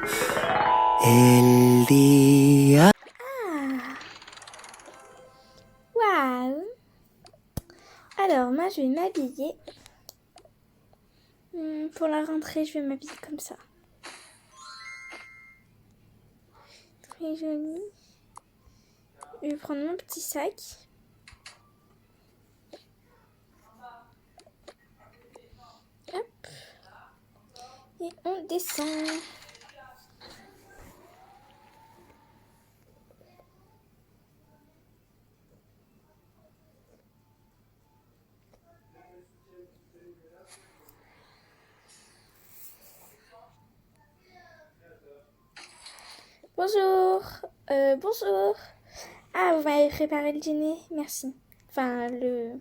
El día. Ah, waouh. Alors, moi, je vais m'habiller. Pour la rentrée, je vais m'habiller comme ça. Très joli. Je vais prendre mon petit sac. Hop. Et on descend. Bonjour. Bonjour. Ah, vous m'avez préparé le dîner. Merci. Enfin, le...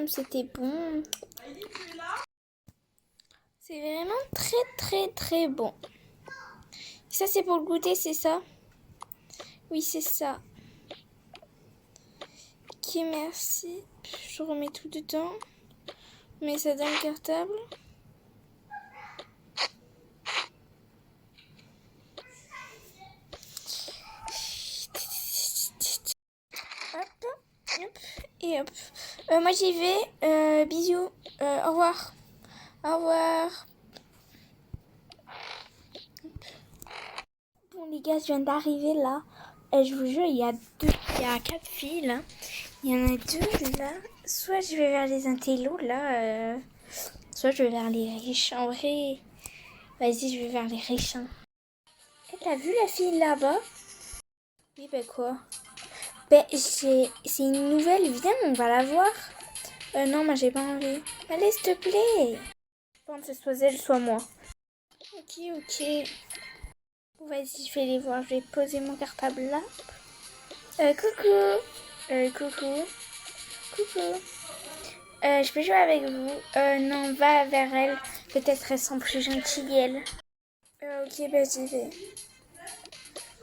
C'était bon. C'est vraiment très bon. Ça, c'est pour le goûter, c'est ça? Oui, c'est ça. Ok, merci. Je remets tout dedans. Je mets ça dans le cartable. Hop, hop, et hop. Moi, j'y vais. Bisous. Au revoir. Au revoir. Bon, les gars, je viens d'arriver là. Je vous jure, il y a 4 filles là. Il y en a 2 là. Soit je vais vers les intellos là, soit je vais vers les riches. En vrai, vas-y, je vais vers les riches. Hein. T'as vu la fille là-bas? Oui, bah quoi? C'est une nouvelle, viens, on va la voir. Non, moi j'ai pas envie. Allez, s'il te plaît. Je pense que soit elle, soit moi. Ok. Vas-y, je vais les voir. Je vais poser mon cartable là. Coucou. Je peux jouer avec vous? Non, va vers elle. Peut-être elles sont plus gentilles, elles. Ok, bah j'y vais.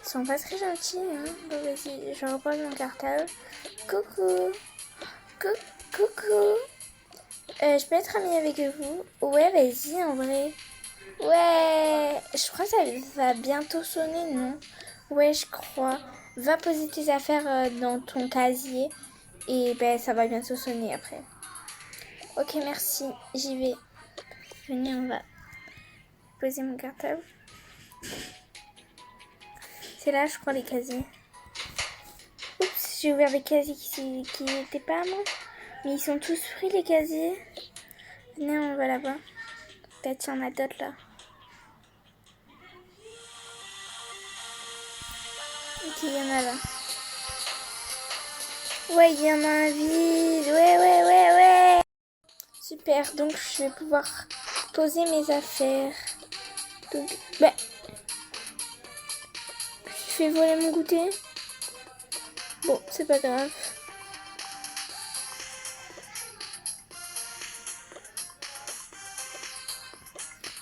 Ils sont pas très gentils, hein. Bon, vas-y, je repose mon cartable. Coucou. Coucou. Je peux être amie avec vous? Ouais, vas-y, en vrai. Ouais, je crois que ça va bientôt sonner, non? Ouais, je crois. Va poser tes affaires dans ton casier et ben ça va bientôt sonner après. Ok, merci, j'y vais. Venez, on va poser mon cartable. C'est là, je crois, les casiers. Oups, j'ai ouvert des casiers qui n'étaient pas à moi. Mais ils sont tous pris, les casiers. Venez, on va là-bas. Peut-être qu'il y en a d'autres là. Ok, il y en a là. Ouais, il y en a un vide. Ouais. Super, donc je vais pouvoir poser mes affaires. Donc, bah, je fais voler mon goûter. Bon, c'est pas grave.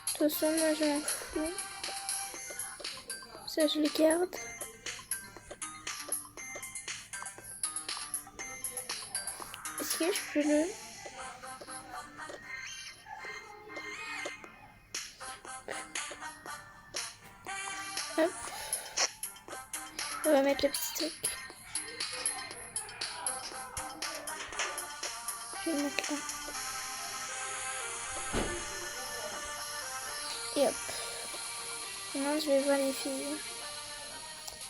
De toute façon, moi je m'en fous. Ça, je le garde. Est-ce que je peux le... Hop. On va mettre le petit truc. Je vais le mettre là. Et hop. Maintenant, je vais voir les filles.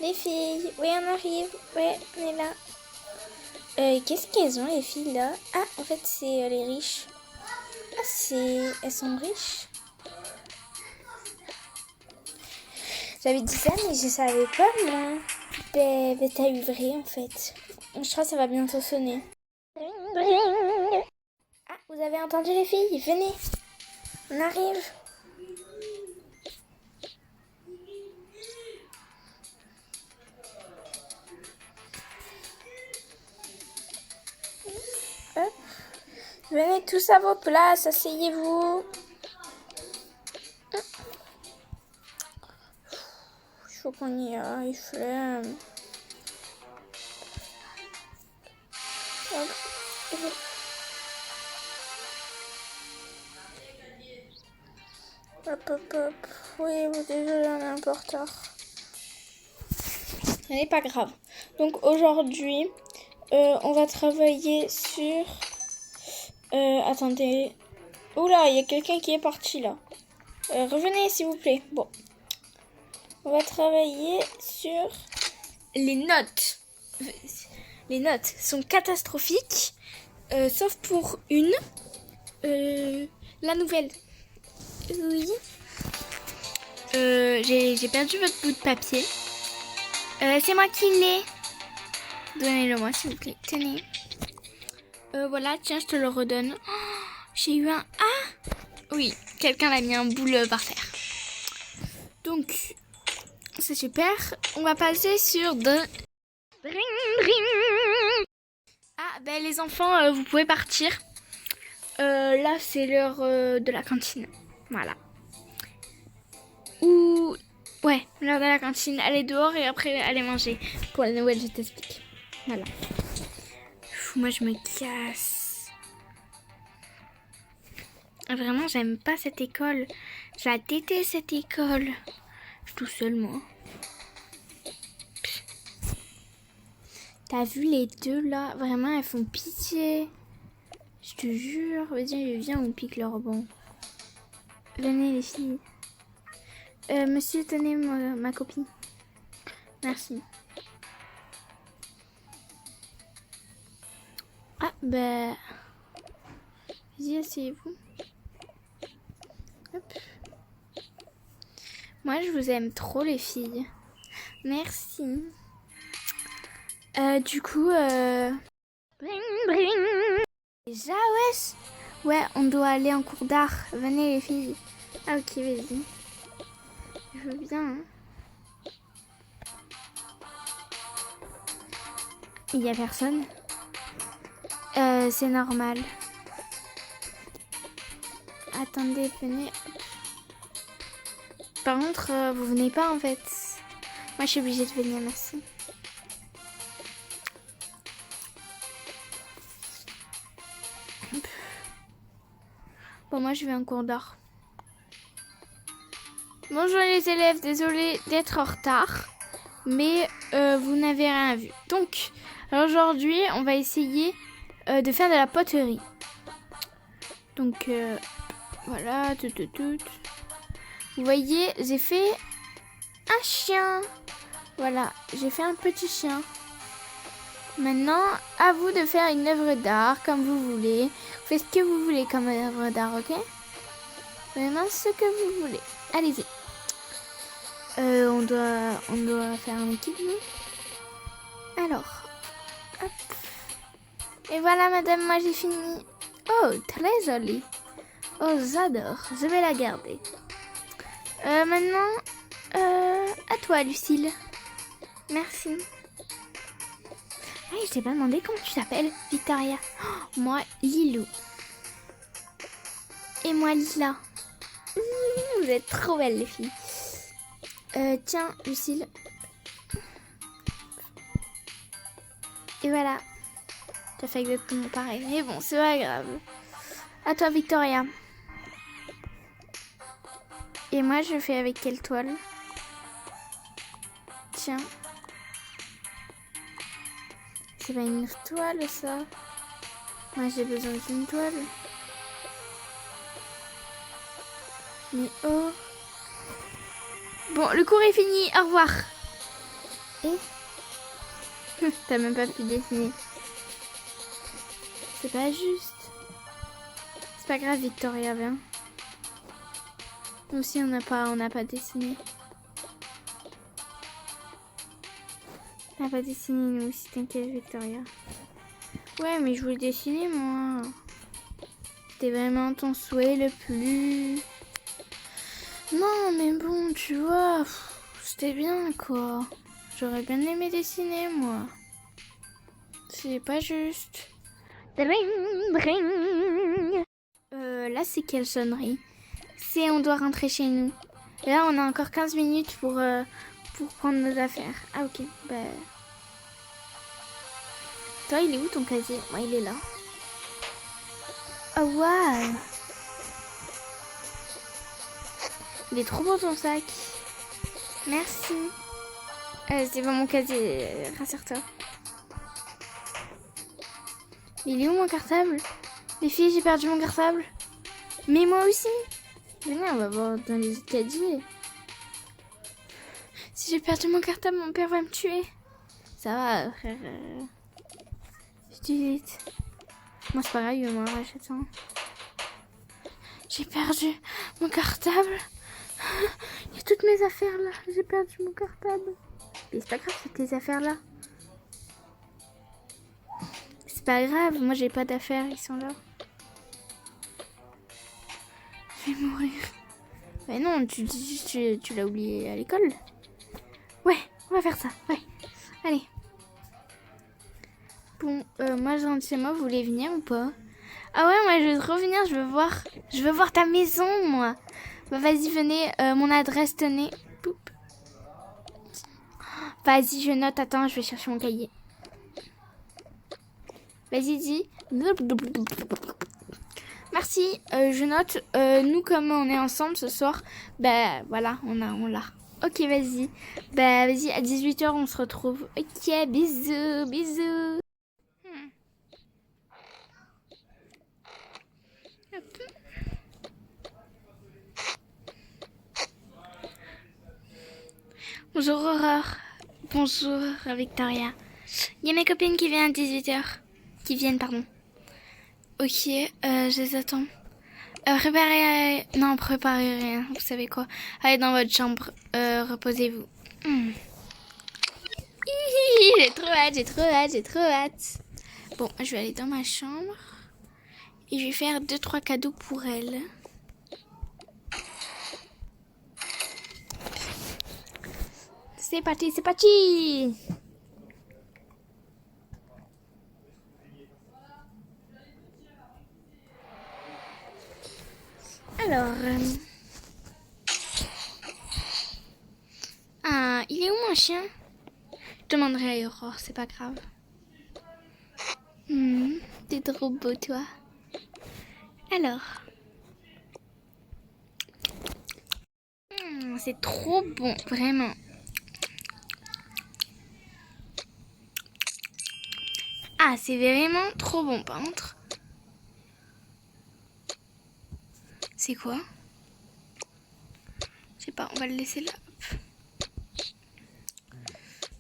Les filles, oui, on arrive. Ouais, on est là. Qu'est-ce qu'elles ont, les filles, là? Ah, en fait, c'est les riches. Ah, c'est... Elles sont riches. J'avais dit ça, mais je savais pas, moi. Ben, t'as eu vrai, en fait. Je crois que ça va bientôt sonner. Ah, vous avez entendu, les filles? Venez. On arrive. Hop. Venez tous à vos places, asseyez-vous. Il faut qu'on y aille, flemme. Hop. Hop, hop, hop. Oui, bon, désolé, on est un peu en retard. Ce n'est pas grave. Donc aujourd'hui, on va travailler sur... attendez. Oula, il y a quelqu'un qui est parti là. Revenez s'il vous plaît. Bon. On va travailler sur les notes. Les notes sont catastrophiques, sauf pour une. La nouvelle. Oui. J'ai perdu votre bout de papier. C'est moi qui l'ai. Donnez-le-moi s'il vous plaît. Tenez. Voilà, tiens, je te le redonne. Oh, j'ai eu un A. Oui, quelqu'un l'a mis un boule par terre. Donc, c'est super. On va passer sur de... Ah, ben les enfants, vous pouvez partir. Là, c'est l'heure de la cantine. Voilà. Ou... Ouais, l'heure de la cantine. Allez dehors et après, allez manger. Pour la Noël, je t'explique. Voilà. Moi, je me casse. Vraiment, j'aime pas cette école. Je la déteste, cette école. Je suis tout seul, moi. T'as vu les deux, là? Vraiment, elles font pitié. Je te jure. Vas-y, viens, on pique leur banc. Venez, les filles. Monsieur, tenez ma copie. Merci. Ah, bah... Vas-y, asseyez-vous. Hop. Moi, je vous aime trop, les filles. Merci. Du coup, Déjà, wesh. Ouais, on doit aller en cours d'art. Venez, les filles. Ah, ok, vas-y. Je veux bien, hein. Il y a personne. C'est normal. Attendez, venez. Par contre, vous venez pas en fait. Moi, je suis obligée de venir, merci. Bon, moi, je vais en cours d'art. Bonjour les élèves, désolée d'être en retard, mais vous n'avez rien vu. Donc, aujourd'hui, on va essayer de faire de la poterie. Donc, voilà, tout. Vous voyez, j'ai fait un chien. Voilà, j'ai fait un petit chien. Maintenant, à vous de faire une œuvre d'art comme vous voulez. Vous faites ce que vous voulez comme œuvre d'art, ok? Vraiment ce que vous voulez. Allez-y. On doit faire un équipe, nous. Alors, hop. Et voilà, madame, moi j'ai fini. Oh, très jolie. Oh, j'adore. Je vais la garder. Maintenant, à toi, Lucille. Merci. Hey, je t'ai pas demandé comment tu t'appelles, Victoria. Oh, moi, Lilou. Et moi, Lila. Vous êtes trop belles, les filles. Tiens, Lucille. Et voilà. Tu as fait exactement pareil. Mais bon, c'est pas grave. À toi, Victoria. Et moi, je fais avec quelle toile? Tiens. C'est pas une toile, ça. Moi, j'ai besoin d'une toile. Mais oh. Bon, le cours est fini. Au revoir. Et t'as même pas pu dessiner. C'est pas juste. C'est pas grave, Victoria, viens. Nous aussi, on n'a pas dessiné. On n'a pas dessiné, nous aussi, t'inquiète, Victoria. Ouais, mais je voulais dessiner, moi. C'était vraiment ton souhait le plus... Non, mais bon, tu vois, c'était bien, quoi. J'aurais bien aimé dessiner, moi. C'est pas juste. Là, c'est quelle sonnerie? C'est on doit rentrer chez nous. Et là, on a encore 15 minutes pour prendre nos affaires. Ah, ok. Bah... Toi, il est où ton casier? Moi, il est là. Oh, waouh! Il est trop beau ton sac. Merci. C'est pas mon casier, rassure-toi. Il est où mon cartable? Les filles, j'ai perdu mon cartable. Mais moi aussi. Venez, on va voir dans les caddies. Si j'ai perdu mon cartable, mon père va me tuer. Ça va, frère. Je dis vite. Moi, c'est pareil, moi, j'achète ça. J'ai perdu mon cartable. Il y a toutes mes affaires là. J'ai perdu mon cartable. Mais c'est pas grave, toutes les affaires là. C'est pas grave, moi j'ai pas d'affaires, ils sont là. Je vais mourir. Mais non, tu l'as oublié à l'école. Ouais, on va faire ça, ouais. Allez. Bon, moi gentiment, vous voulez venir ou pas? Ah ouais, moi je veux trop venir, je veux voir ta maison, moi. Bah vas-y, venez, mon adresse, tenez. Poup. Vas-y, je note, attends, je vais chercher mon cahier. Vas-y, dis. Merci, je note. Nous, comme on est ensemble ce soir, bah voilà, on l'a. Ok, vas-y. Bah vas-y, à 18h, on se retrouve. Ok, bisous, bisous. Hop. Bonjour Aurore. Bonjour Victoria. Il y a mes copines qui viennent à 18h. Pardon. Ok, je les attends. Préparez rien, vous savez quoi. Allez dans votre chambre, reposez-vous. J'ai trop hâte. Bon, je vais aller dans ma chambre. Et je vais faire 2-3 cadeaux pour elle. C'est parti. Alors, il est où mon chien? Je demanderai à Aurore, c'est pas grave. T'es trop beau, toi. Alors, c'est trop bon, vraiment. Ah, c'est vraiment trop bon, par contre. C'est quoi? Je sais pas, on va le laisser là.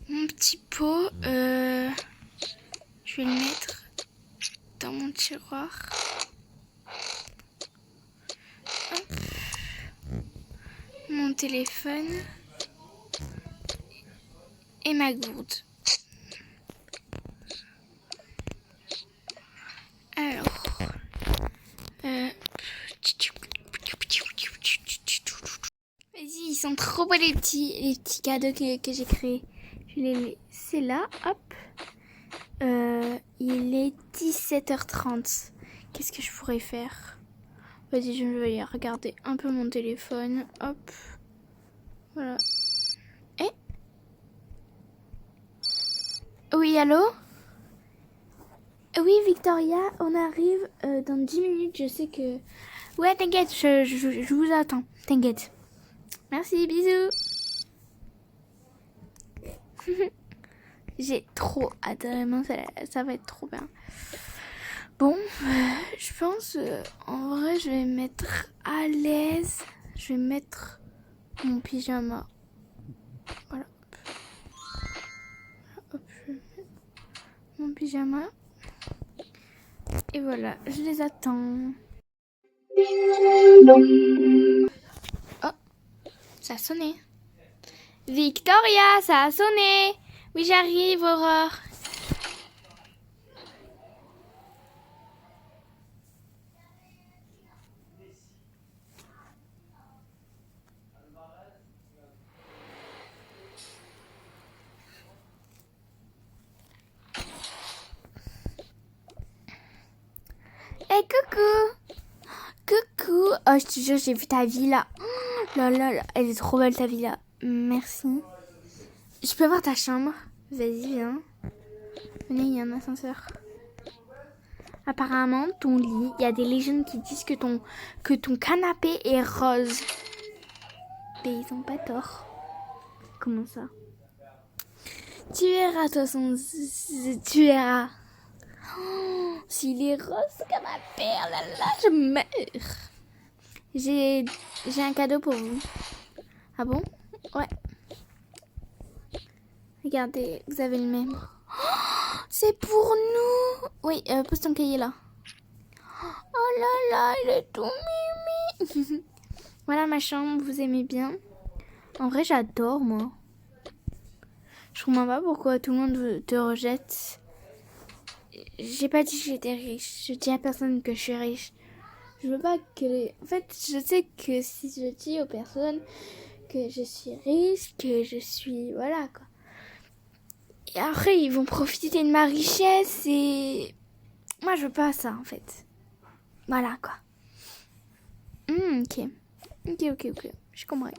Mon petit pot, je vais le mettre dans mon tiroir. Hop. Mon téléphone et ma gourde. Alors, vas-y, ils sont trop beaux les petits cadeaux que j'ai créés. Je les laisse là, hop. Il est 17h30. Qu'est-ce que je pourrais faire? Vas-y, je vais aller regarder un peu mon téléphone. Hop. Voilà. Eh? Oui, allô? Oui, Victoria, on arrive dans 10 minutes. Je sais que... Ouais, t'inquiète, je vous attends. T'inquiète. Merci, bisous. J'ai trop hâte, vraiment, ça va être trop bien. Bon, je pense, en vrai, je vais me mettre à l'aise. Je vais mettre mon pyjama. Voilà. Hop, je vais mettre mon pyjama. Et voilà, je les attends. Oh, ça a sonné. Victoria, ça a sonné. Oui, j'arrive, Aurore. Hey, coucou. Oh, je te jure, j'ai vu ta villa. Oh, là, elle est trop belle ta villa. Merci. Je peux voir ta chambre? Vas-y, viens. Venez, il y a un ascenseur. Apparemment, ton lit, il y a des légendes qui disent que ton canapé est rose. ils ont pas tort. Comment ça? Tu verras, de toute façon, tu verras. Oh, s'il est rose comme ma perle, là, je meurs. J'ai un cadeau pour vous. Ah bon? Ouais. Regardez, vous avez le même. Oh, c'est pour nous. Oui, pose ton cahier là. Oh là là, il est tout mimi. Voilà ma chambre, vous aimez bien? En vrai, j'adore, moi. Je comprends pas pourquoi tout le monde te rejette. J'ai pas dit que j'étais riche. Je dis à personne que je suis riche. Je veux pas que... En fait, je sais que si je dis aux personnes que je suis riche, que je suis... Voilà, quoi. Et après, ils vont profiter de ma richesse et... Moi, je veux pas ça, en fait. Voilà, quoi. Ok. Ok. Je comprends.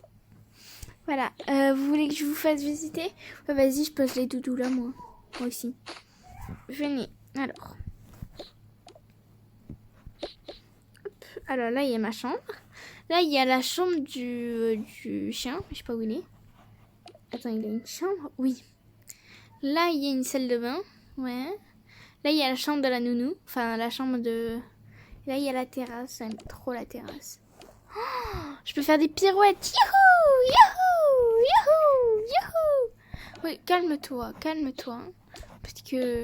Voilà. Vous voulez que je vous fasse visiter? Ouais, vas-y, je pose les doudous là, moi. Moi aussi. Venez. Alors. Hop. Alors là, il y a ma chambre. Là, il y a la chambre du chien. Je sais pas où il est. Attends, il a une chambre? Oui. Là, il y a une salle de bain. Ouais. Là, il y a la chambre de la nounou. Enfin, la chambre de... Là, il y a la terrasse. J'aime trop la terrasse. Oh, je peux faire des pirouettes. Youhou! Youhou! Youhou! Youhou! Oui, calme-toi. Parce que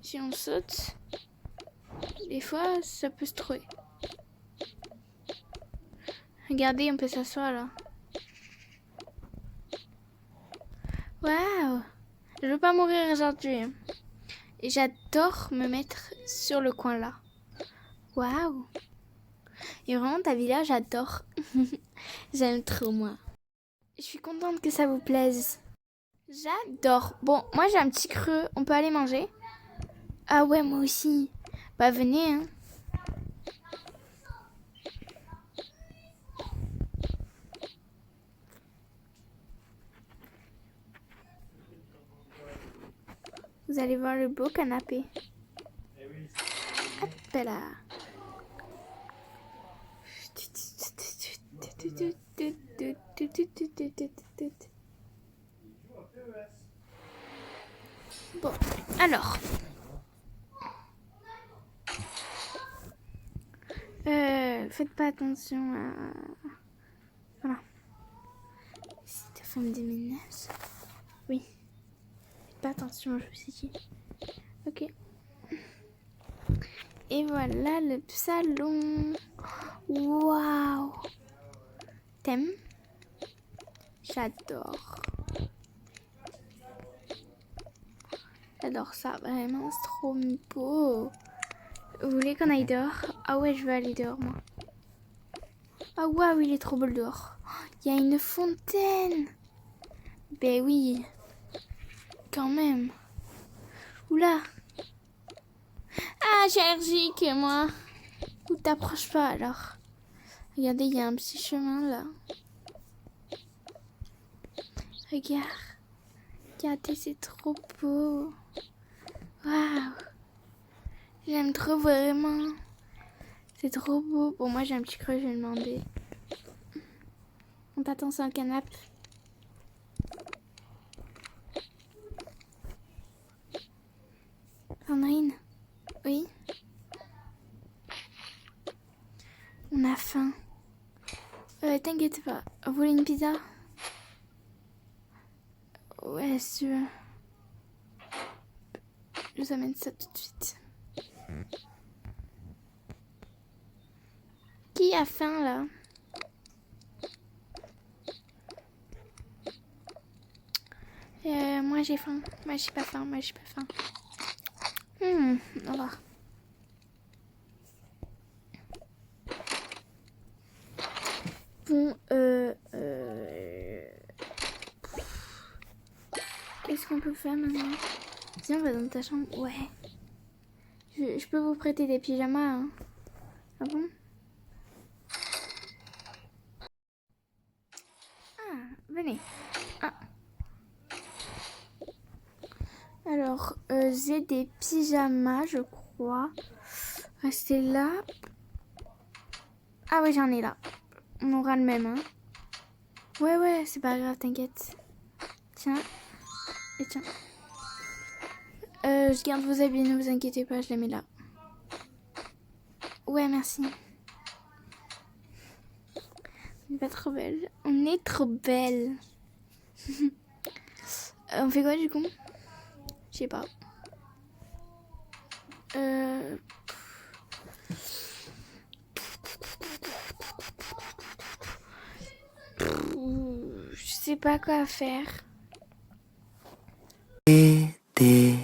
si on saute, des fois, ça peut se trouver. Regardez, on peut s'asseoir là. Waouh! Je veux pas mourir aujourd'hui. Et j'adore me mettre sur le coin là. Waouh! Et vraiment, ta villa, j'adore. J'aime trop, moi. Je suis contente que ça vous plaise. J'adore. Bon, moi, j'ai un petit creux. On peut aller manger? Ah ouais, moi aussi. Bah, venez, hein. Vous allez voir le beau canapé. Hop là. Bon, alors. Faites pas attention à... Voilà. Si ta femme déménage. Oui. Faites pas attention, je vous ai dit. Ok. Et voilà le salon. Waouh. T'aimes? J'adore. J'adore ça, vraiment, c'est trop beau. Vous voulez qu'on aille dehors? Ah ouais, je veux aller dehors, moi. Ah waouh, il est trop beau le dehors. Il y a une fontaine. Ben oui. Quand même. Oula. Ah, j'ai allergique, moi. Ou t'approches pas, alors. Regardez, il y a un petit chemin, là. Regarde. Regardez, c'est trop beau. Waouh. J'aime trop, vraiment. C'est trop beau. Bon, moi, j'ai un petit creux, je vais demander. On t'attend sur le canapé. Sandrine? Oui? On a faim. T'inquiète pas. Vous voulez une pizza? Ouais, si tu veux. Je vous amène ça tout de suite. Qui a faim, là? Moi, j'ai faim. Moi, j'ai pas faim. Au revoir. Bon, qu'est-ce qu'on peut faire maintenant? Viens, on va dans ta chambre. Ouais. Je peux vous prêter des pyjamas, hein? Ah bon? Ah, venez. Ah. Alors, j'ai des pyjamas, je crois. Restez là. Ah ouais, j'en ai là. On aura le même, hein. Ouais, c'est pas grave, t'inquiète. Tiens. Et tiens. Je garde vos habits, ne vous inquiétez pas, je les mets là. Ouais, merci. On est pas trop belle. On est trop belle. On fait quoi du coup? Je sais pas. Je sais pas quoi faire. Des